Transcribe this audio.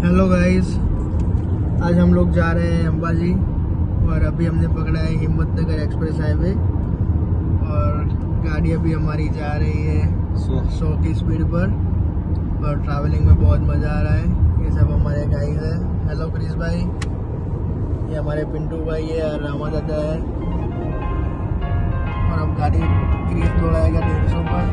Hello guys, आज हम लोग जा रहे हैं अंबाजी और अभी हमने पकड़ा है हिम्मतनगर एक्सप्रेस हाईवे और गाड़ी अभी हमारी जा रही है 100 की स्पीड पर और ट्रैवलिंग में बहुत मज़ा आ रहा है। ये सब हमारे गाइस है। हेलो क्रिस भाई, ये हमारे पिंटू भाई है और रामा दादा है। और अब गाड़ी क्रिस दौड़ाएगा 150 पर।